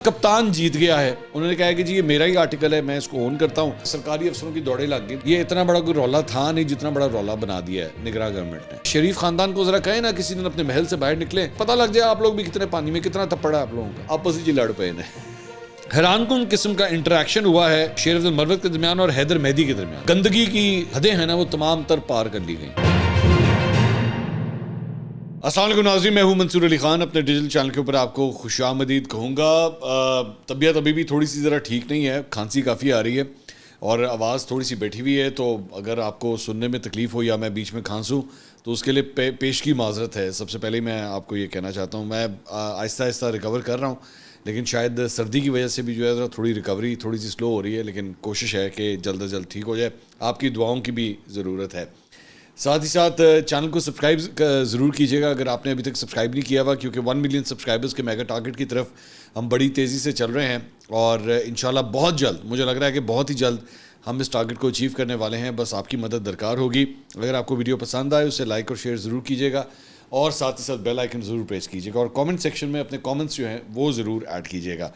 کپتان جیت گیا ہے. انہوں نے کہا ہے کہ جی یہ میرا ہی آرٹیکل ہے, میں اس کو اون کرتا ہوں. سرکاری افسروں کی دوڑے لگ گئی. یہ اتنا بڑا کوئی رولا تھا نہیں جتنا بڑا رولا بنا دیا ہے نگراں گورنمنٹ نے. شریف خاندان کو ذرا کہیں نا کسی دن اپنے محل سے باہر نکلے, پتہ لگ جائے آپ لوگ بھی کتنے پانی میں, کتنا تپڑا ہے آپ لوگوں کا. آپس ہی لڑ پے نے. حیران کن قسم کا انٹریکشن ہوا ہے شیر افضل مروت کے درمیان اور حیدر مہدی کے درمیان. گندگی کی حدیں ہیں نا وہ تمام تر پار کر لی گئیں. السلام علیکم ناظرین, میں ہوں منصور علی خان. اپنے ڈیجیٹل چینل کے اوپر آپ کو خوش آمدید کہوں گا. طبیعت ابھی بھی تھوڑی سی ذرا ٹھیک نہیں ہے, کھانسی کافی آ رہی ہے اور آواز تھوڑی سی بیٹھی ہوئی ہے, تو اگر آپ کو سننے میں تکلیف ہو یا میں بیچ میں کھانسوں تو اس کے لیے پیش کی معذرت ہے. سب سے پہلے میں آپ کو یہ کہنا چاہتا ہوں, میں آہستہ آہستہ ریکور کر رہا ہوں, لیکن شاید سردی کی وجہ سے بھی جو ہے تھوڑی ریکوری تھوڑی سی سلو ہو رہی ہے, لیکن کوشش ہے کہ جلد از جلد ٹھیک ہو جائے. آپ کی دعاؤں کی بھی ضرورت ہے. ساتھ ہی ساتھ چینل کو سبسکرائب ضرور کیجیے گا اگر آپ نے ابھی تک سبسکرائب نہیں کیا ہوا, کیونکہ 1 ملین سبسکرائبرز کے میگا ٹارگٹ کی طرف ہم بڑی تیزی سے چل رہے ہیں اور انشاءاللہ بہت جلد, مجھے لگ رہا ہے کہ بہت ہی جلد ہم اس ٹارگٹ کو اچیو کرنے والے ہیں. بس آپ کی مدد درکار ہوگی. اگر آپ کو ویڈیو پسند آئے اسے لائک اور شیئر ضرور کیجیے گا, اور ساتھ ہی ساتھ بیل آئیکن ضرور پریس کیجیے گا, اور کامنٹ سیکشن میں اپنے کامنٹس جو ہیں وہ ضرور ایڈ کیجیے گا.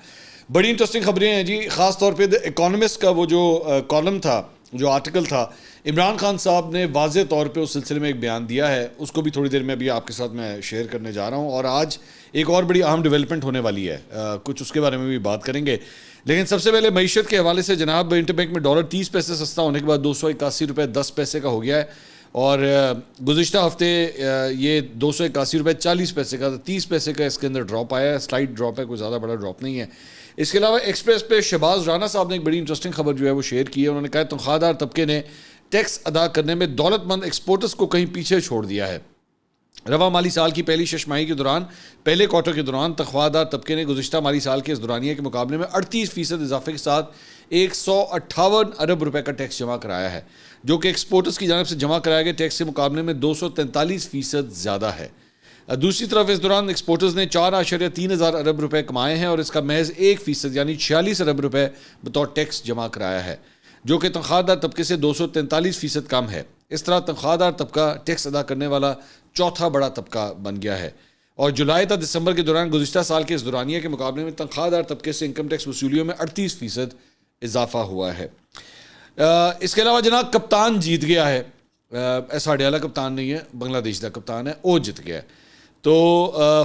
بڑی انٹرسٹنگ خبریں ہیں جی, خاص طور پہ دی اکانومسٹ کا وہ جو کالم تھا, جو آرٹیکل تھا, عمران خان صاحب نے واضح طور پہ اس سلسلے میں ایک بیان دیا ہے. اس کو بھی تھوڑی دیر میں ابھی آپ کے ساتھ میں شیئر کرنے جا رہا ہوں, اور آج ایک اور بڑی اہم ڈیولپمنٹ ہونے والی ہے, کچھ اس کے بارے میں بھی بات کریں گے. لیکن سب سے پہلے معیشت کے حوالے سے جناب, انٹر بینک میں ڈالر 30 پیسے سستا ہونے کے بعد 281 روپے 10 پیسے کا ہو گیا ہے, اور گزشتہ ہفتے یہ 281 روپے 40 پیسے کا, 30 پیسے کا اس کے اندر ڈراپ آیا ہے. سلائٹ ڈراپ ہے, کوئی زیادہ بڑا ڈراپ نہیں ہے. اس کے علاوہ ایکسپریس پہ شہباز رانا صاحب نے ایک بڑی انٹرسٹنگ خبر جو ہے وہ شیئر کی ہے. انہوں نے کہا تنخواہ دار طبقے نے ٹیکس ادا کرنے میں دولت مند ایکسپورٹرز کو کہیں پیچھے چھوڑ دیا ہے. رواں مالی سال کی پہلی شش ماہی کے دوران, پہلے کوارٹر کے دوران تنخواہ دار طبقے نے گزشتہ مالی سال کے اس دورانیے کے مقابلے میں 38% اضافے کے ساتھ 158 ارب روپے کا ٹیکس جمع کرایا ہے, جو کہ ایکسپورٹرز کی جانب سے جمع کرائے گئے ٹیکس کے مقابلے میں 243% زیادہ ہے. دوسری طرف اس دوران ایکسپورٹرز نے 4.3 ہزار ارب روپے کمائے ہیں, اور اس کا محض 1% یعنی 46 ارب روپے بطور ٹیکس جمع کرایا ہے, جو کہ تنخواہ دار طبقے سے 243% کم ہے. اس طرح تنخواہ دار طبقہ ٹیکس ادا کرنے والا چوتھا بڑا طبقہ بن گیا ہے, اور جولائی تا دسمبر کے دوران گزشتہ سال کے اس دورانیے کے مقابلے میں تنخواہ دار طبقے سے انکم ٹیکس وصولیوں میں 38% اضافہ ہوا ہے. اس کے علاوہ جناب کپتان جیت گیا ہے. ایسا اڈیالہ کپتان نہیں ہے, بنگلہ دیش کا کپتان ہے, وہ جیت گیا ہے. تو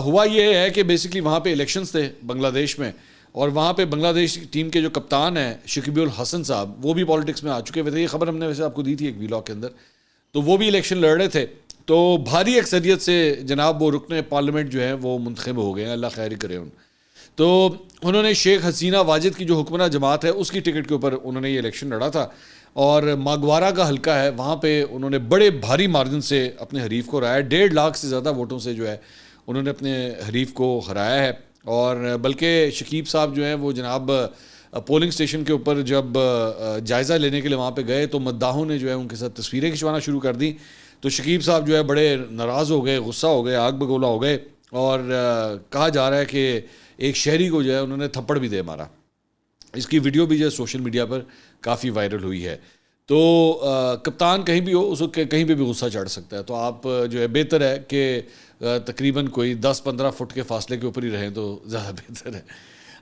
ہوا یہ ہے کہ بیسکلی وہاں پہ الیکشنز تھے بنگلہ دیش میں, اور وہاں پہ بنگلہ دیش ٹیم کے جو کپتان ہیں شکیب الحسن صاحب, وہ بھی پالیٹکس میں آ چکے ہوئے تھے. یہ خبر ہم نے ویسے آپ کو دی تھی ایک ویلاگ کے اندر. تو وہ بھی الیکشن لڑ رہے تھے, تو بھاری اکثریت سے جناب وہ رکن پارلیمنٹ جو ہیں وہ منتخب ہو گئے ہیں, اللہ خیر کرے ان. تو انہوں نے شیخ حسینہ واجد کی جو حکمراں جماعت ہے اس کی ٹکٹ کے اوپر انہوں نے یہ الیکشن لڑا تھا, اور ماگوارا کا حلقہ ہے وہاں پہ انہوں نے بڑے بھاری مارجن سے اپنے حریف کو ہرایا. 1.5 لاکھ سے زیادہ ووٹوں سے جو ہے انہوں نے اپنے حریف کو ہرایا ہے. اور بلکہ شکیب صاحب جو ہیں وہ جناب پولنگ سٹیشن کے اوپر جب جائزہ لینے کے لیے وہاں پہ گئے تو مداحوں نے جو ہے ان کے ساتھ تصویریں کھنچوانا شروع کر دیں. تو شکیب صاحب جو ہے بڑے ناراض ہو گئے, غصہ ہو گئے, آگ بگولا ہو گئے, اور کہا جا رہا ہے کہ ایک شہری کو جو ہے انہوں نے تھپڑ بھی دے مارا. اس کی ویڈیو بھی جو ہے سوشل میڈیا پر کافی وائرل ہوئی ہے. تو کپتان کہیں بھی ہو, اس کو کہیں پہ بھی غصہ چڑھ سکتا ہے, تو آپ جو ہے بہتر ہے کہ تقریباً کوئی 10-15 فٹ کے فاصلے کے اوپر ہی رہیں تو زیادہ بہتر ہے.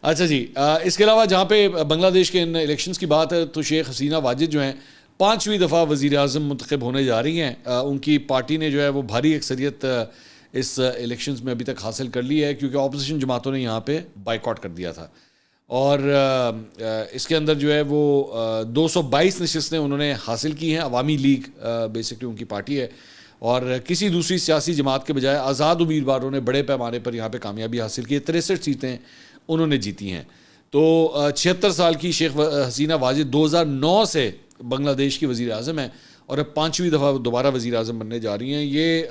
اچھا جی, اس کے علاوہ جہاں پہ بنگلہ دیش کے ان الیکشنز کی بات ہے, تو شیخ حسینہ واجد جو ہیں 5ویں دفعہ وزیر اعظم منتخب ہونے جا رہی ہیں. ان کی پارٹی نے جو ہے وہ بھاری اکثریت اس الیکشنز میں ابھی تک حاصل کر لی ہے, کیونکہ اپوزیشن جماعتوں نے یہاں پہ بائیکاٹ کر دیا تھا. اور اس کے اندر جو ہے وہ 222 نشستیں انہوں نے حاصل کی ہیں. عوامی لیگ بیسکلی ان کی پارٹی ہے, اور کسی دوسری سیاسی جماعت کے بجائے آزاد امیدواروں نے بڑے پیمانے پر یہاں پہ کامیابی حاصل کی ہے. 63 سیٹیں انہوں نے جیتی ہیں. تو 76 سال کی شیخ حسینہ واجد 2009 سے بنگلہ دیش کی وزیر اعظم ہیں, اور اب 5ویں دفعہ دوبارہ وزیر اعظم بننے جا رہی ہیں. یہ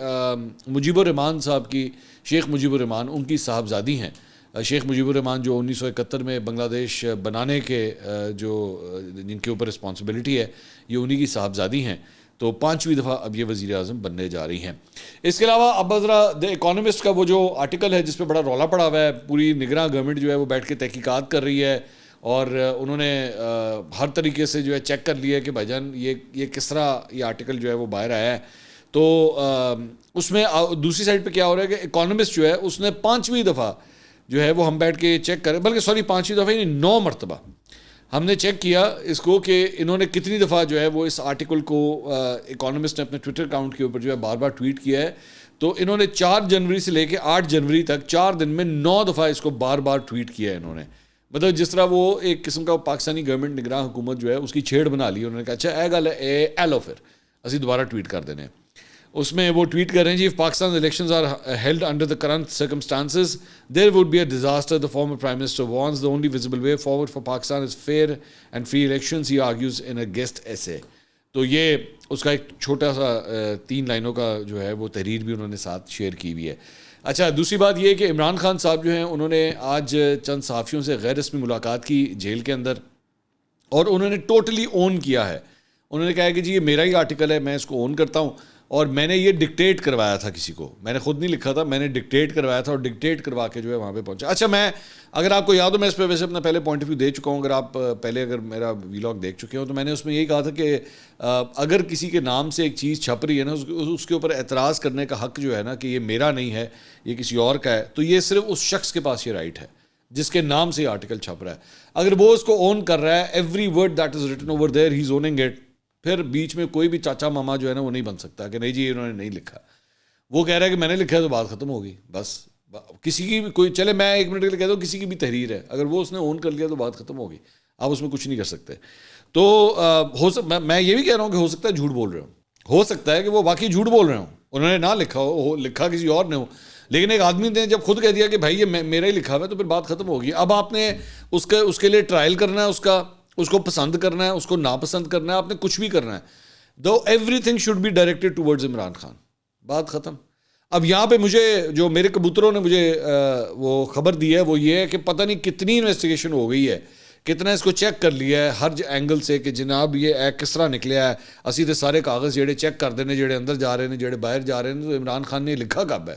مجیب الرحمان صاحب کی, شیخ مجیب الرحمان ان کی صاحبزادی ہیں. شیخ مجیب الرحمان جو 1971 میں بنگلہ دیش بنانے کے جو جن کے اوپر رسپانسبلٹی ہے, یہ انہی کی صاحبزادی ہیں. تو 5ویں دفعہ اب یہ وزیر اعظم بننے جا رہی ہیں. اس کے علاوہ اب ذرا دی اکانومسٹ کا وہ جو آرٹیکل ہے جس پہ بڑا رولا پڑا ہوا ہے, پوری نگراں گورنمنٹ جو ہے وہ بیٹھ کے تحقیقات کر رہی ہے, اور انہوں نے ہر طریقے سے جو ہے چیک کر لیا ہے کہ بھائی جان یہ کس طرح یہ آرٹیکل جو ہے وہ باہر آیا ہے. تو اس میں دوسری سائڈ پہ کیا ہو رہا ہے کہ اکانومسٹ جو ہے اس نے 5ویں دفعہ جو ہے وہ ہم بیٹھ کے چیک کریں, بلکہ سوری 5ویں دفعہ نہیں 9 مرتبہ ہم نے چیک کیا اس کو کہ انہوں نے کتنی دفعہ جو ہے وہ اس آرٹیکل کو اکانومسٹ نے اپنے ٹویٹر اکاؤنٹ کے اوپر جو ہے بار بار ٹویٹ کیا ہے. تو انہوں نے 4 جنوری سے لے کے 8 جنوری تک 4 دن میں 9 دفعہ اس کو بار بار ٹویٹ کیا ہے انہوں نے. مطلب جس طرح وہ ایک قسم کا پاکستانی گورنمنٹ نگراں حکومت جو ہے اس کی چھیڑ بنا لی. انہوں نے کہا اچھا اے گل ہے اے لو پھر اسی دوبارہ ٹویٹ کر دینے. اس میں وہ ٹویٹ کر رہے ہیں جی, if Pakistan's elections are held under the current circumstances, there would be a disaster. The former Prime Minister warns the only visible way forward for Pakistan is fair and free elections, he argues in a guest essay. تو یہ اس کا ایک چھوٹا سا 3 لائنوں کا جو ہے وہ تحریر بھی انہوں نے ساتھ شیئر کی ہوئی ہے. اچھا دوسری بات یہ کہ عمران خان صاحب جو ہیں انہوں نے آج چند صحافیوں سے غیر رسمی ملاقات کی جیل کے اندر, اور انہوں نے ٹوٹلی اون کیا ہے. انہوں نے کہا کہ جی یہ میرا ہی آرٹیکل ہے, میں اس کو اون کرتا ہوں, اور میں نے یہ ڈکٹیٹ کروایا تھا کسی کو, میں نے خود نہیں لکھا تھا, میں نے ڈکٹیٹ کروایا تھا اور ڈکٹیٹ کروا کے جو ہے وہاں پہ پہنچا. اچھا میں اگر آپ کو یاد ہو, میں اس پہ ویسے اپنا پہلے پوائنٹ آف ویو دے چکا ہوں, اگر آپ پہلے اگر میرا ویلاگ دیکھ چکے ہو تو میں نے اس میں یہی کہا تھا کہ اگر کسی کے نام سے ایک چیز چھپ رہی ہے نا, اس کے اوپر اعتراض کرنے کا حق جو ہے نا کہ یہ میرا نہیں ہے یہ کسی اور کا ہے, تو یہ صرف اس شخص کے پاس یہ رائٹ ہے جس کے نام سے یہ آرٹیکل چھپ رہا ہے. اگر وہ اس کو اون کر رہا ہے, every word that is written over there he is owning it, پھر بیچ میں کوئی بھی چاچا ماما جو ہے نا وہ نہیں بن سکتا کہ نہیں جی انہوں نے نہیں لکھا. وہ کہہ رہا ہے کہ میں نے لکھا ہے تو بات ختم ہوگی بس. کسی کی بھی کوئی چلے میں 1 منٹ کے لیے کہتا ہوں کسی کی بھی تحریر ہے, اگر وہ اس نے اون کر لیا تو بات ختم ہوگی, آپ اس میں کچھ نہیں کر سکتے. تو میں یہ بھی کہہ رہا ہوں کہ ہو سکتا ہے جھوٹ بول رہے ہوں, ہو سکتا ہے کہ وہ واقعی جھوٹ بول رہے ہوں, انہوں نے نہ لکھا ہو, لکھا کسی اور نے ہو, لیکن ایک آدمی نے جب خود کہہ دیا کہ بھائی یہ میرا ہی لکھا ہوا ہے تو پھر بات ختم ہوگی. اب آپ نے اس کے لیے ٹرائل کرنا ہے, اس کو پسند کرنا ہے, اس کو ناپسند کرنا ہے, آپ نے کچھ بھی کرنا ہے, do everything should be directed towards Imran Khan, بات ختم. اب یہاں پہ مجھے جو میرے کبوتروں نے مجھے وہ خبر دی ہے وہ یہ ہے کہ پتہ نہیں کتنی انویسٹیگیشن ہو گئی ہے, کتنا اس کو چیک کر لیا ہے ہر اینگل سے کہ جناب یہ ایک کس طرح نکلیا ہے. اسی تو سارے کاغذ جڑے چیک کر دینے, جڑے اندر جا رہے ہیں جڑے باہر جا رہے ہیں, تو عمران خان نے لکھا کب ہے.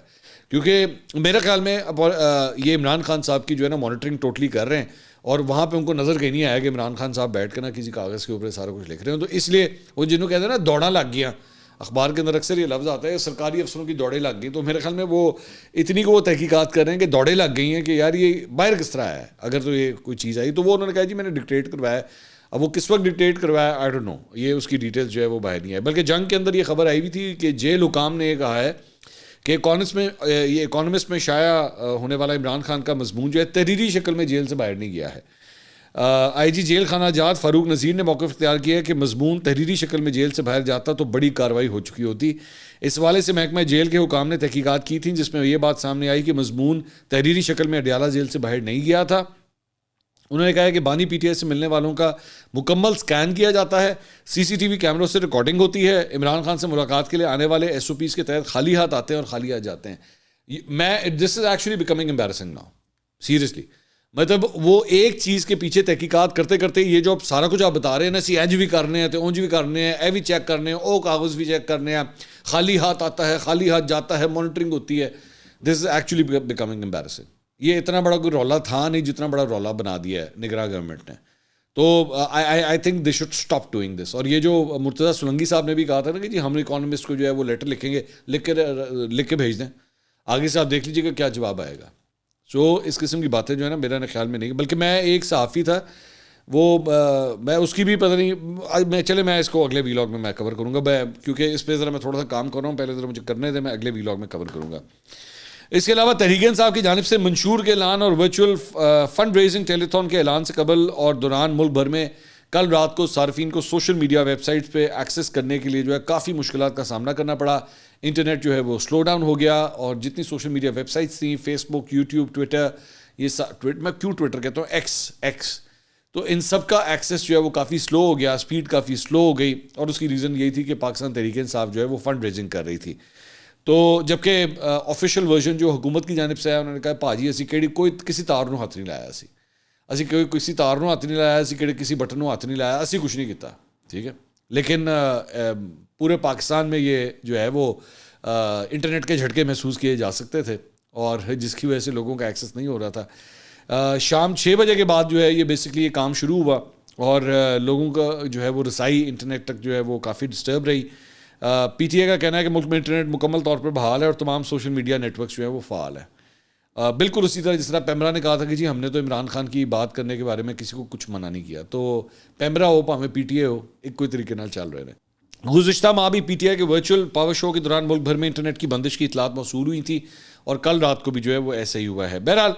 کیونکہ میرے خیال میں یہ عمران خان صاحب کی جو ہے نا مانیٹرنگ ٹوٹلی کر رہے ہیں, اور وہاں پہ ان کو نظر کہیں نہیں آیا کہ عمران خان صاحب بیٹھ کے نا کسی کاغذ کے اوپر سارا کچھ لکھ رہے ہیں. تو اس لیے وہ جنہوں کہتے ہیں نا دوڑاں لگ گیا, اخبار کے اندر اکثر یہ لفظ آتا ہے سرکاری افسروں کی دوڑیں لگ گئیں, تو میرے خیال میں وہ اتنی کو وہ تحقیقات کر رہے ہیں کہ دوڑیں لگ گئی ہیں کہ یار یہ باہر کس طرح ہے, اگر تو یہ کوئی چیز آئی. تو وہ انہوں نے کہا جی میں نے ڈکٹیٹ کروایا. اب وہ کس وقت ڈکٹیٹ کروایا آئی ڈونٹ نو, یہ اس کی ڈیٹیلز جو ہے وہ باہر نہیں ہے. بلکہ جنگ کے اندر یہ خبر آئی ہوئی تھی کہ جیل حکام نے یہ کہا ہے کہ اکانومسٹ میں شائع ہونے والا عمران خان کا مضمون جو ہے تحریری شکل میں جیل سے باہر نہیں گیا ہے. آئی جی جیل خانہ جات فاروق نذیر نے موقف اختیار کیا ہے کہ مضمون تحریری شکل میں جیل سے باہر جاتا تو بڑی کارروائی ہو چکی ہوتی. اس حوالے سے محکمہ جیل کے حکام نے تحقیقات کی تھیں جس میں یہ بات سامنے آئی کہ مضمون تحریری شکل میں اڈیالہ جیل سے باہر نہیں گیا تھا. انہوں نے کہا ہے کہ بانی پی ٹی آئی سے ملنے والوں کا مکمل سکین کیا جاتا ہے, سی سی ٹی وی کیمروں سے ریکارڈنگ ہوتی ہے, عمران خان سے ملاقات کے لیے آنے والے ایس او پیز کے تحت خالی ہاتھ آتے ہیں اور خالی ہاتھ جاتے ہیں. This is actually becoming embarrassing now seriously. مطلب وہ ایک چیز کے پیچھے تحقیقات کرتے کرتے یہ جو سارا کچھ آپ بتا رہے ہیں نا, سی اینج بھی کرنے ہیں تو اونج بھی کرنے ہیں, اے بھی چیک کرنے ہیں, او کاغذ بھی چیک کرنے ہیں, خالی ہاتھ آتا ہے خالی ہاتھ جاتا ہے, مانیٹرنگ ہوتی ہے. دس از ایکچولی بیکمنگ امبیرسنگ. یہ اتنا بڑا کوئی رولا تھا نہیں جتنا بڑا رولا بنا دیا ہے نگراں گورنمنٹ نے. تو I think they should stop doing this. اور یہ جو مرتضیٰ سولنگی صاحب نے بھی کہا تھا نا کہ جی ہم اکانومسٹ کو جو ہے وہ لیٹر لکھیں گے, لکھ کے بھیج دیں, آگے سے آپ دیکھ لیجیے کہ کیا جواب آئے گا. سو اس قسم کی باتیں جو ہے نا میرا خیال میں نہیں. بلکہ میں ایک صحافی تھا وہ میں اس کی بھی پتہ نہیں, میں اس کو اگلے ویلاگ میں کور کروں گا, کیونکہ اس پہ ذرا میں تھوڑا سا کام کر رہا ہوں, پہلے ذرا مجھے کرنے دیں, میں اگلے ویلاگ میں کور کروں گا. اس کے علاوہ تحریک انصاف کی جانب سے منشور کے اعلان اور ورچوئل فنڈ ریزنگ ٹیلیتھون کے اعلان سے قبل اور دوران ملک بھر میں کل رات کو صارفین کو سوشل میڈیا ویب سائٹس پہ ایکسیس کرنے کے لیے جو ہے کافی مشکلات کا سامنا کرنا پڑا. انٹرنیٹ جو ہے وہ سلو ڈاؤن ہو گیا, اور جتنی سوشل میڈیا ویب سائٹس تھیں, فیس بک, یوٹیوب, ٹویٹر, میں کیوں ٹویٹر کہتا ہوں, ایکس, تو ان سب کا ایکسیس جو ہے وہ کافی سلو ہو گیا, اسپیڈ کافی سلو ہو گئی. اور اس کی ریزن یہی تھی کہ پاکستان تحریک انصاف جو ہے وہ فنڈ ریزنگ کر رہی تھی. تو جبکہ آفیشیل ورژن جو حکومت کی جانب سے ہے, انہوں نے کہا بھاجی اسی کوئی کسی تار نو ہاتھ نہیں لایا, اسی کسی تار نو ہاتھ نہیں لایا, اسی کسی بٹن نو ہاتھ نہیں لایا, اسی کچھ نہیں کیتا, ٹھیک ہے. لیکن پورے پاکستان میں یہ جو ہے وہ انٹرنیٹ کے جھٹکے محسوس کیے جا سکتے تھے, اور جس کی وجہ سے لوگوں کا ایکسیس نہیں ہو رہا تھا. شام 6 بجے کے بعد جو ہے یہ بیسکلی یہ کام شروع ہوا, اور لوگوں کا جو ہے وہ رسائی انٹرنیٹ تک جو ہے وہ کافی ڈسٹرب رہی. پی ٹی اے کا کہنا ہے کہ ملک میں انٹرنیٹ مکمل طور پر بحال ہے اور تمام سوشل میڈیا نیٹ ورکس جو ہیں وہ فعال ہیں. بالکل اسی طرح جس طرح پیمرا نے کہا تھا کہ جی ہم نے تو عمران خان کی بات کرنے کے بارے میں کسی کو کچھ منع نہیں کیا, تو پیمرا ہو پاویں پی ٹی اے ہو, ایک کوئی طریقے نال چل رہے ہیں. گزشتہ ماہ بھی پی ٹی آئی کے ورچوئل پاور شو کے دوران ملک بھر میں انٹرنیٹ کی بندش کی اطلاعات موصول ہوئی تھی, اور کل رات کو بھی جو ہے وہ ایسا ہی ہوا ہے. بہرحال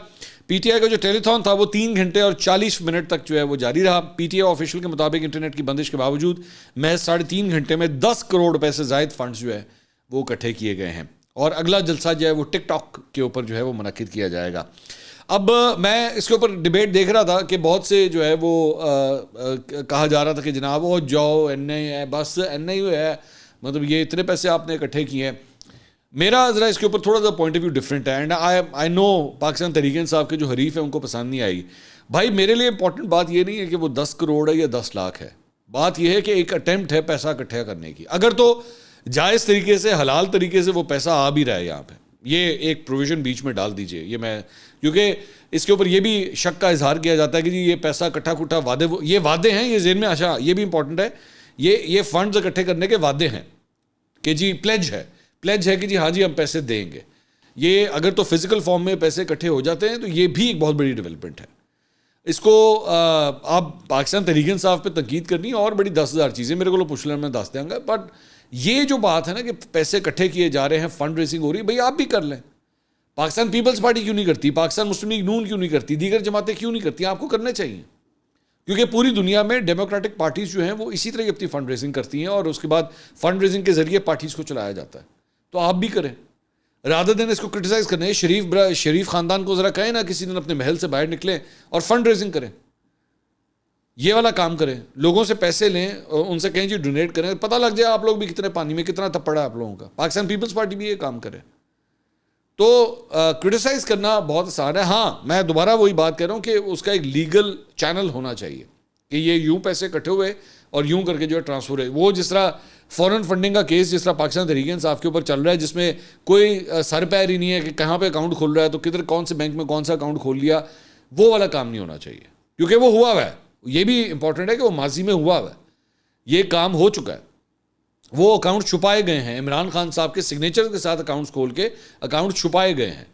پی ٹی آئی کا جو ٹیلی تھون تھا وہ 3 گھنٹے اور 40 منٹ تک جو ہے وہ جاری رہا. پی ٹی آئی آفیشیل کے مطابق انٹرنیٹ کی بندش کے باوجود محض 3.5 گھنٹے میں 10 کروڑ روپے سے زائد فنڈز جو ہے وہ اکٹھے کیے گئے ہیں, اور اگلا جلسہ جو ہے وہ ٹک ٹاک کے اوپر جو ہے وہ منعقد کیا جائے گا. اب میں اس کے اوپر ڈیبیٹ دیکھ رہا تھا کہ بہت سے جو ہے وہ کہا جا رہا تھا کہ جناب وہ جاؤ این آئی ہے, بس این آئی ہے, مطلب یہ اتنے پیسے آپ نے اکٹھے کیے ہیں. میرا ذرا اس کے اوپر تھوڑا سا پوائنٹ آف ویو ڈفرینٹ ہے, اینڈ آئی نو پاکستان تحریک انصاف کے جو حریف ہیں ان کو پسند نہیں آئی. بھائی میرے لیے امپورٹنٹ بات یہ نہیں ہے کہ وہ 10 کروڑ ہے یا 10 لاکھ ہے, بات یہ ہے کہ ایک اٹیمپٹ ہے پیسہ اکٹھا کرنے کی. اگر تو جائز طریقے سے حلال طریقے سے وہ پیسہ آ بھی رہا ہے یہاں پہ, یہ ایک پروویژن بیچ میں ڈال دیجئے. یہ میں کیونکہ اس کے اوپر یہ بھی شک کا اظہار کیا جاتا ہے کہ جی یہ پیسہ اکٹھا کٹھا وعدے, یہ وعدے ہیں, یہ ذہن میں اچھا یہ بھی امپورٹنٹ ہے, یہ فنڈز اکٹھے کرنے کے وعدے ہیں کہ جی پلیج ہے کہ جی ہاں جی ہم پیسے دیں گے. یہ اگر تو فزیکل فارم میں پیسے اکٹھے ہو جاتے ہیں تو یہ بھی ایک بہت بڑی ڈیولپمنٹ ہے. اس کو آپ پاکستان تحریک انصاف پہ تنقید کرنی اور بڑی 10,000 چیزیں میرے کو پوچھ لینا, میں دس دیں گا. بٹ یہ جو بات ہے نا کہ پیسے اکٹھے کیے جا رہے ہیں, فنڈ ریزنگ ہو رہی ہے, بھائی آپ بھی کر لیں. پاکستان پیپلز پارٹی کیوں نہیں کرتی, پاکستان مسلم لیگ نون کیوں نہیں کرتی, دیگر جماعتیں کیوں نہیں کرتی؟ آپ کو کرنے چاہیے, کیونکہ پوری دنیا میں ڈیموکریٹک پارٹیز جو ہیں وہ اسی طرح اپنی فنڈ ریزنگ کرتی ہیں, اور اس کے بعد فنڈ ریزنگ کے ذریعے پارٹیز کو چلایا جاتا ہے. تو آپ بھی کریں, رادر دین اس کو کرٹیسائز کرنے. شریف خاندان کو ذرا کہیں نا کسی دن اپنے محل سے باہر نکلیں اور فنڈ ریزنگ کریں, یہ والا کام کریں, لوگوں سے پیسے لیں, ان سے کہیں جی ڈونیٹ کریں, پتہ لگ جائے آپ لوگ بھی کتنے پانی میں, کتنا تپڑا ہے آپ لوگوں کا. پاکستان پیپلز پارٹی بھی یہ کام کرے. تو کرٹیسائز کرنا بہت آسان ہے. ہاں میں دوبارہ وہی بات کہہ رہا ہوں کہ اس کا ایک لیگل چینل ہونا چاہیے کہ یہ یوں پیسے اکٹھے ہوئے اور یوں کر کے جو ہے ٹرانسفر ہے. وہ جس طرح فورن فنڈنگ کا کیس جس طرح پاکستان تحریک انصاف کے اوپر چل رہا ہے, جس میں کوئی سر پیر ہی نہیں ہے کہ کہاں پہ اکاؤنٹ کھول رہا ہے, تو کدھر کون سے بینک میں کون سا اکاؤنٹ کھول لیا, وہ والا کام نہیں ہونا چاہیے. کیونکہ وہ ہوا ہوا ہے, یہ بھی امپورٹنٹ ہے کہ وہ ماضی میں ہوا ہوا ہے, یہ کام ہو چکا ہے. وہ اکاؤنٹ چھپائے گئے ہیں, عمران خان صاحب کے سگنیچر کے ساتھ اکاؤنٹس کھول کے اکاؤنٹ چھپائے گئے ہیں,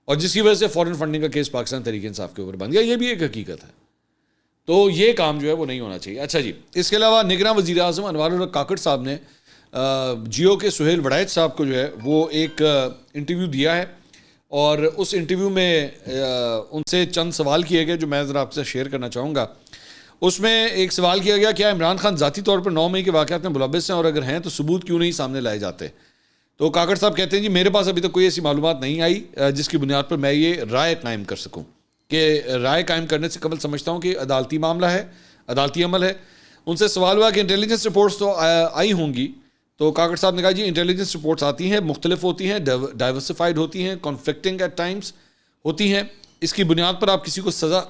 اور جس کی وجہ سے فورن فنڈنگ کا کیس پاکستان تحریک انصاف کے اوپر بن گیا. یہ بھی ایک حقیقت ہے. تو یہ کام جو ہے وہ نہیں ہونا چاہیے. اچھا جی, اس کے علاوہ نگراں وزیر اعظم انوار الحق کاکڑ صاحب نے جیو کے سہیل وڑائچ صاحب کو جو ہے وہ ایک انٹرویو دیا ہے, اور اس انٹرویو میں ان سے چند سوال کیے گئے جو میں ذرا آپ سے شیئر کرنا چاہوں گا. اس میں ایک سوال کیا گیا, کیا عمران خان ذاتی طور پر 9 مئی کے واقعات میں ملوث ہیں, اور اگر ہیں تو ثبوت کیوں نہیں سامنے لائے جاتے؟ تو کاکڑ صاحب کہتے ہیں جی میرے پاس ابھی تک کوئی ایسی معلومات نہیں آئی جس کی بنیاد پر میں یہ رائے قائم کر سکوں. کہ رائے قائم کرنے سے قبل سمجھتا ہوں کہ عدالتی معاملہ ہے, عدالتی عمل ہے. ان سے سوال ہوا کہ انٹیلیجنس رپورٹس تو آئی ہوں گی. تو کاکڑ صاحب نے کہا جی انٹیلیجنس رپورٹس آتی ہیں, مختلف ہوتی ہیں, ڈائیورسفائڈ ہوتی ہیں, کانفلکٹنگ ایٹ ٹائمز ہوتی ہیں. اس کی بنیاد پر آپ کسی کو سزا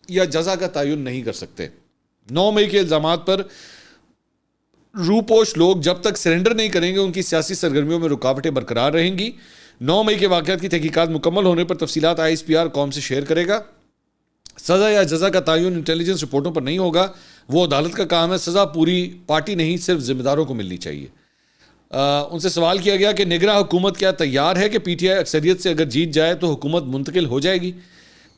یا جزا کا تعین نہیں کر سکتے. 9 مئی کے الزامات پر روپوش لوگ جب تک سرنڈر نہیں کریں گے ان کی سیاسی سرگرمیوں میں رکاوٹیں برقرار رہیں گی. 9 مئی کے واقعات کی تحقیقات مکمل ہونے پر تفصیلات ISPR قوم سے شیئر کرے گا. سزا یا جزا کا تعین انٹیلیجنس رپورٹوں پر نہیں ہوگا, وہ عدالت کا کام ہے. سزا پوری پارٹی نہیں صرف ذمہ داروں کو ملنی چاہیے. ان سے سوال کیا گیا کہ نگراں حکومت کیا تیار ہے کہ پی ٹی آئی اکثریت سے اگر جیت جائے تو حکومت منتقل ہو جائے گی؟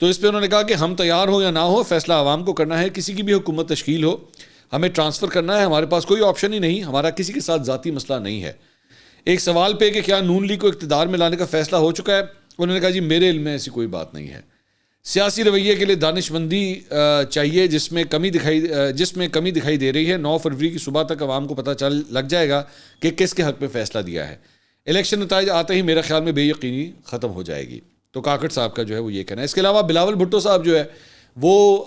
تو اس پہ انہوں نے کہا کہ ہم تیار ہو یا نہ ہو فیصلہ عوام کو کرنا ہے. کسی کی بھی حکومت تشکیل ہو ہمیں ٹرانسفر کرنا ہے, ہمارے پاس کوئی آپشن ہی نہیں, ہمارا کسی کے ساتھ ذاتی مسئلہ نہیں ہے. ایک سوال پہ کہ کیا نون لیگ کو اقتدار میں لانے کا فیصلہ ہو چکا ہے, انہوں نے کہا جی میرے علم میں ایسی کوئی بات نہیں ہے. سیاسی رویے کے لیے دانش مندی چاہیے جس میں کمی دکھائی دے رہی ہے. 9 فروری کی صبح تک عوام کو پتہ لگ جائے گا کہ کس کے حق میں فیصلہ دیا ہے. الیکشن نتائج آتے ہی میرے خیال میں بے یقینی ختم ہو جائے گی. تو کاکڑ صاحب کا جو ہے وہ یہ کہنا ہے. اس کے علاوہ بلاول بھٹو صاحب جو ہے وہ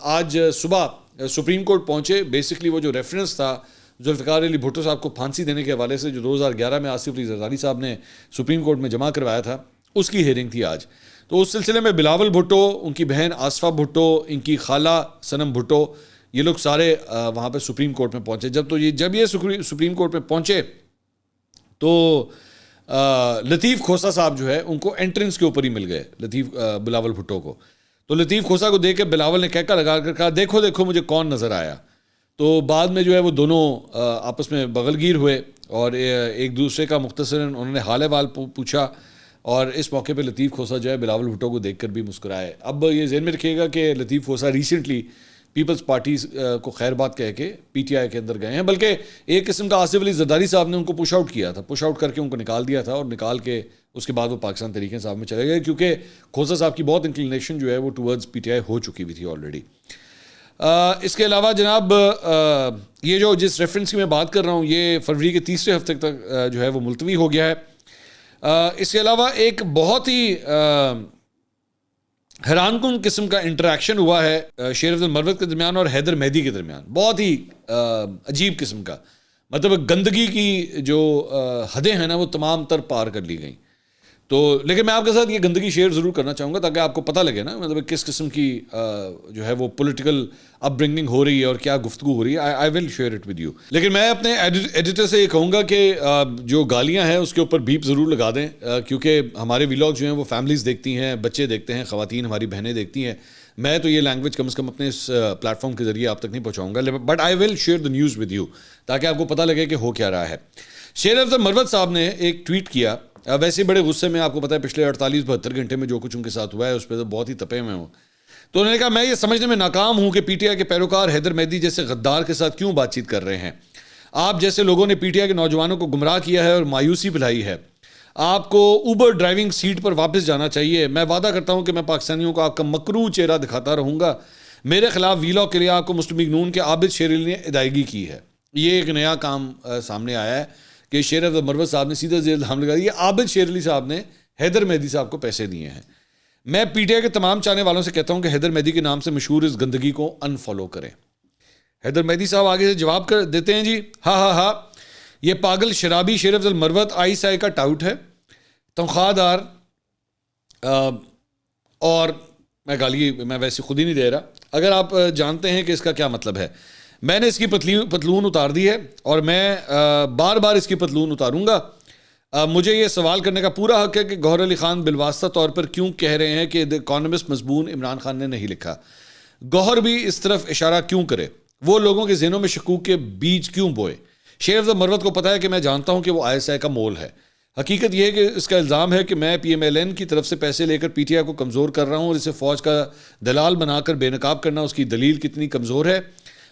آج صبح سپریم کورٹ پہنچے. بیسکلی وہ جو ریفرنس تھا ذوالفقار علی بھٹو صاحب کو پھانسی دینے کے حوالے سے جو 2011 میں آصف علی زرداری صاحب نے سپریم کورٹ میں جمع کروایا تھا, اس کی ہیئرنگ تھی آج. تو اس سلسلے میں بلاول بھٹو, ان کی بہن آصفہ بھٹو, ان کی خالہ صنم بھٹو, یہ لوگ سارے وہاں پہ سپریم کورٹ میں پہنچے. جب یہ سپریم کورٹ میں پہنچے تو لطیف کھوسہ صاحب جو ہے ان کو انٹرنس کے اوپر ہی مل گئے بلاول بھٹو کو. تو لطیف کھوسہ کو دیکھ کے بلاول نے کہکا لگا کر کہا دیکھو دیکھو مجھے کون نظر آیا. تو بعد میں جو ہے وہ دونوں آپس میں بغل گیر ہوئے اور ایک دوسرے کا مختصراً انہوں نے حال احوال پوچھا. اور اس موقع پہ لطیف کھوسا جو ہے بلاول بھٹو کو دیکھ کر بھی مسکرائے. اب یہ ذہن میں رکھیے گا کہ لطیف کھوسا ریسنٹلی پیپلز پارٹی کو خیر بات کہہ کے پی ٹی آئی کے اندر گئے ہیں, بلکہ ایک قسم کا آصف علی زرداری صاحب نے ان کو پش آؤٹ کیا تھا, پش آؤٹ کر کے ان کو نکال دیا تھا, اور نکال کے اس کے بعد وہ پاکستان تحریک انصاف میں چلے گئے, کیونکہ کھوسا صاحب کی بہت انکلینیشن جو ہے وہ ٹورڈز پی ٹی آئی ہو چکی ہوئی تھی آلریڈی. اس کے علاوہ جناب یہ جو جس ریفرنس کی میں بات کر رہا ہوں یہ فروری کے تیسرے ہفتے تک جو ہے وہ ملتوی ہو گیا ہے. اس کے علاوہ ایک بہت ہی حیران کن قسم کا انٹریکشن ہوا ہے شیر افضل مروت کے درمیان اور حیدر مہدی کے درمیان, بہت ہی عجیب قسم کا, مطلب گندگی کی جو حدیں ہیں نا وہ تمام تر پار کر لی گئیں. تو لیکن میں آپ کے ساتھ یہ گندگی شیئر ضرور کرنا چاہوں گا تاکہ آپ کو پتہ لگے نا مطلب کس قسم کی جو ہے وہ پولیٹیکل اپ برنگنگ ہو رہی ہے اور کیا گفتگو ہو رہی ہے. I will share it with you. لیکن میں اپنے ایڈیٹر سے یہ کہوں گا کہ جو گالیاں ہیں اس کے اوپر بیپ ضرور لگا دیں, کیونکہ ہمارے ویلاگ جو ہیں وہ فیملیز دیکھتی ہیں, بچے دیکھتے ہیں, خواتین ہماری بہنیں دیکھتی ہیں. میں تو یہ لینگویج کم از کم اپنے اس پلیٹ فارم کے ذریعے آپ تک نہیں پہنچاؤں گا, but I will share the news with you تاکہ آپ کو پتہ لگے کہ ہو کیا رہا ہے. شیر افضل مروت صاحب نے ایک ٹویٹ کیا, ویسے بڑے غصے میں, آپ کو پتہ ہے پچھلے 48-72 گھنٹے میں جو کچھ ان کے ساتھ ہوا ہے اس پہ تو بہت ہی تپے میں ہوں. تو انہوں نے کہا میں یہ سمجھنے میں ناکام ہوں کہ پی ٹی آئی کے پیروکار حیدر مہدی جیسے غدار کے ساتھ کیوں بات چیت کر رہے ہیں. آپ جیسے لوگوں نے پی ٹی آئی کے نوجوانوں کو گمراہ کیا ہے اور مایوسی پھیلائی ہے. آپ کو اوبر ڈرائیونگ سیٹ پر واپس جانا چاہیے. میں وعدہ کرتا ہوں کہ میں پاکستانیوں کو آپ کا مکروہ چہرہ دکھاتا رہوں گا. میرے خلاف ویلاگ کے لیے آپ کو مسلم لیگ نون کے عابد شیر علی نے ادائیگی کی ہے. یہ ایک نیا کام سامنے آیا ہے کہ شیر افضل مروت صاحب نے سیدھا زیر الزام لگا دیا, عابد شیر علی صاحب نے حیدر مہدی صاحب کو پیسے دیے ہیں. میں پی ٹی آئی کے تمام چاہنے والوں سے کہتا ہوں کہ حیدر مہدی کے نام سے مشہور اس گندگی کو انفالو کریں. حیدر مہدی صاحب آگے سے جواب کر دیتے ہیں جی, ہاں یہ پاگل شرابی شیر افضل مروت آئی سائی کا ٹاؤٹ ہے, تنخواہ دار, اور میں گالی میں ویسے خود ہی نہیں دے رہا. اگر آپ جانتے ہیں کہ اس کا کیا مطلب ہے, میں نے اس کی پتلون اتار دی ہے اور میں بار بار اس کی پتلون اتاروں گا. مجھے یہ سوال کرنے کا پورا حق ہے کہ گوہر علی خان بالواسطہ طور پر کیوں کہہ رہے ہیں کہ دی اکانومسٹ مضمون عمران خان نے نہیں لکھا. گوہر بھی اس طرف اشارہ کیوں کرے, وہ لوگوں کے ذہنوں میں شکوک کے بیج کیوں بوئے. شیر افضل مروت کو پتا ہے کہ میں جانتا ہوں کہ وہ آئی ایس آئی کا مول ہے. حقیقت یہ ہے کہ اس کا الزام ہے کہ میں پی ایم ایل این کی طرف سے پیسے لے کر پی ٹی آئی کو کمزور کر رہا ہوں اور اسے فوج کا دلال بنا کر بے نقاب کرنا اس کی دلیل کتنی کمزور ہے.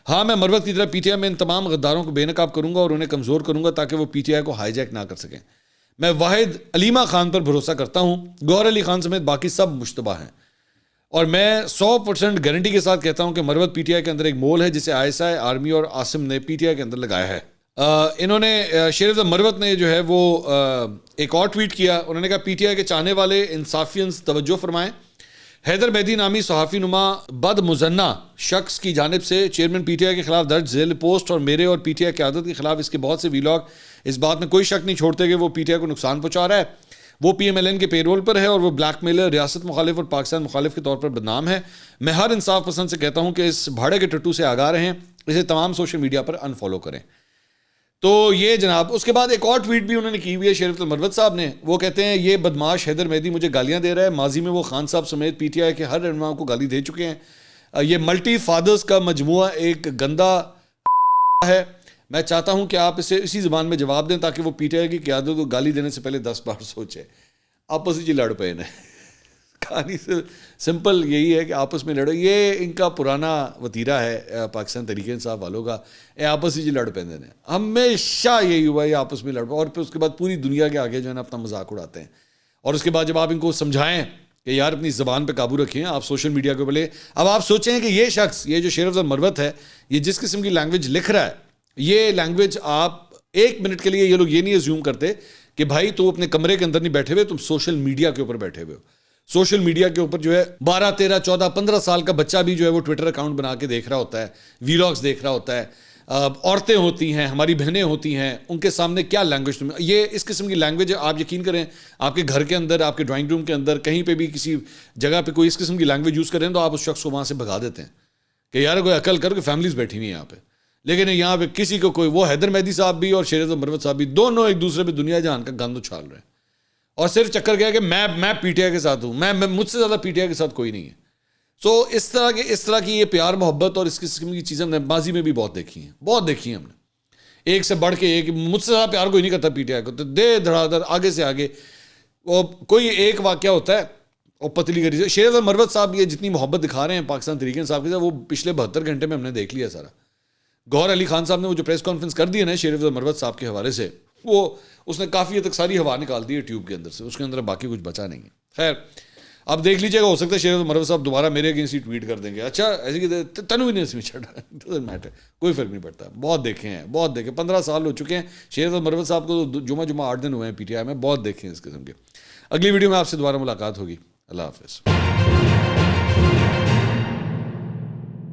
ہاں میں مروت کی طرح پی ٹی آئی میں ان تمام غداروں کو بے نقاب کروں گا اور انہیں کمزور کروں گا تاکہ وہ پی ٹی آئی کو ہائی جیک نہ کر سکیں. میں واحد علیمہ خان پر بھروسہ کرتا ہوں, گوہر علی خان سمیت باقی سب مشتبہ ہیں, اور میں 100% گارنٹی کے ساتھ کہتا ہوں کہ مروت پی ٹی آئی کے اندر ایک مول ہے جسے آئی ایس آئی, آرمی اور عاصم نے پی ٹی آئی کے اندر لگایا ہے. انہوں نے شیر افضل مروت نے جو ہے وہ ایک اور ٹویٹ کیا. انہوں نے کہا پی ٹی آئی کے چاہنے والے انصافیاً توجہ فرمائیں, حیدر مہدی نامی صحافی نما بد مظنہ شخص کی جانب سے چیئرمین پی ٹی آئی کے خلاف درج ذیل پوسٹ اور میرے اور پی ٹی آئی قیادت کے خلاف اس کے بہت سے ویلاگ اس بات میں کوئی شک نہیں چھوڑتے کہ وہ پی ٹی آئی کو نقصان پہنچا رہا ہے. وہ پی ایم ایل این کے پے رول پر ہے اور وہ بلیک میلر, ریاست مخالف اور پاکستان مخالف کے طور پر بدنام ہے. میں ہر انصاف پسند سے کہتا ہوں کہ اس بھاڑے کے ٹٹو سے آگاہ رہیں, اسے تمام سوشل میڈیا پر انفالو کریں. تو یہ جناب اس کے بعد ایک اور ٹویٹ بھی انہوں نے کی ہوئی ہے شیر افضل مروت صاحب نے. وہ کہتے ہیں یہ بدماش حیدر مہدی مجھے گالیاں دے رہا ہے. ماضی میں وہ خان صاحب سمیت پی ٹی آئی کے ہر رہنما کو گالی دے چکے ہیں. یہ ملٹی فادرز کا مجموعہ ایک گندا ہے. میں چاہتا ہوں کہ آپ اسے اسی زبان میں جواب دیں تاکہ وہ پی ٹی آئی کی قیادت کو گالی دینے سے پہلے 10 بار سوچے. آپس ہی لڑ پے ہیں. کہانی سے سمپل یہی ہے کہ آپس میں لڑو. یہ ان کا پرانا وتیرہ ہے پاکستان تحریک انصاف والوں کا, آپس ہی لڑ پیندے ہیں. ہمیشہ یہی ہوا ہے, آپس میں لڑ پے, اور پھر اس کے بعد پوری دنیا کے آگے جو ہے نا اپنا مذاق اڑاتے ہیں. اور اس کے بعد جب آپ ان کو سمجھائیں کہ یار اپنی زبان پہ قابو رکھیں, آپ سوشل میڈیا کے بولے. اب آپ سوچیں کہ یہ شخص, یہ جو شیر افضل مروت ہے, یہ جس قسم کی لینگویج لکھ رہا ہے, یہ لینگویج آپ ایک منٹ کے لیے یہ لوگ یہ نہیں ازیوم کرتے کہ بھائی تو اپنے کمرے کے اندر نہیں بیٹھے ہوئے, تم سوشل میڈیا کے اوپر بیٹھے ہوئے ہو. سوشل میڈیا کے اوپر جو ہے 12, 13, 14, 15 سال کا بچہ بھی جو ہے وہ ٹویٹر اکاؤنٹ بنا کے دیکھ رہا ہوتا ہے, ویلاگس دیکھ رہا ہوتا ہے. عورتیں ہوتی ہیں, ہماری بہنیں ہوتی ہیں, ان کے سامنے کیا لینگویج, یہ اس قسم کی لینگویج آپ یقین کریں آپ کے گھر کے اندر, آپ کے ڈرائنگ روم کے اندر, کہیں پہ بھی کسی جگہ پہ کوئی اس قسم کی لینگویج یوز کریں تو آپ اس شخص کو وہاں سے بھگا دیتے ہیں کہ یار کوئی عقل کر کے فیملیز بیٹھی ہوئی ہیں یہاں پہ. لیکن یہاں پہ کسی کو کوئی, وہ حیدر مہدی صاحب بھی اور شیر افضل مروت صاحب بھی دونوں ایک دوسرے پہ دنیا جہان کا گند اچھال رہے ہیں, اور صرف چکر گیا کہ میں پی ٹی آئی کے ساتھ ہوں, میں مجھ سے زیادہ پی ٹی آئی کے ساتھ کوئی نہیں ہے. سو اس طرح کی یہ پیار محبت اور اس قسم کی چیزیں ہم نے ماضی میں بھی بہت دیکھی ہیں ہم نے. ایک سے بڑھ کے ایک, مجھ سے زیادہ پیار کوئی نہیں کرتا پی ٹی آئی کو, تو دے دھڑا دھڑ آگے سے آگے وہ کوئی ایک واقعہ ہوتا ہے اور پتلی گری سے شیر افضل مروت صاحب یہ جتنی محبت دکھا رہے ہیں پاکستان تحریک انصاف کے ساتھ وہ پچھلے 72 گھنٹے میں ہم نے دیکھ لیا سارا. گوہر علی خان صاحب نے وہ جو پریس کانفرنس کر دی ہے نا شیر افضل مروت صاحب کے حوالے سے وہ اس نے کافی حد تک ساری ہوا نکال دی ہے ٹیوب کے اندر سے, اس کے اندر باقی کچھ بچا نہیں ہے. خیر اب دیکھ لیجیے گا, ہو سکتا ہے شیر افضل مروت صاحب دوبارہ میرے اگینسٹ ہی ٹویٹ کر دیں گے. اچھا ایسے کہ تنو بھی نہیں اس میں چڑھا میٹر, کوئی فرق نہیں پڑتا. بہت دیکھے ہیں, بہت دیکھے, 15 سال ہو چکے ہیں شیر افضل مروت صاحب کو تو جمعہ 8 دن ہوئے ہیں پی ٹی آئی میں, بہت دیکھے ہیں اس قسم کے. اگلی ویڈیو میں آپ سے دوبارہ ملاقات ہوگی. اللہ حافظ.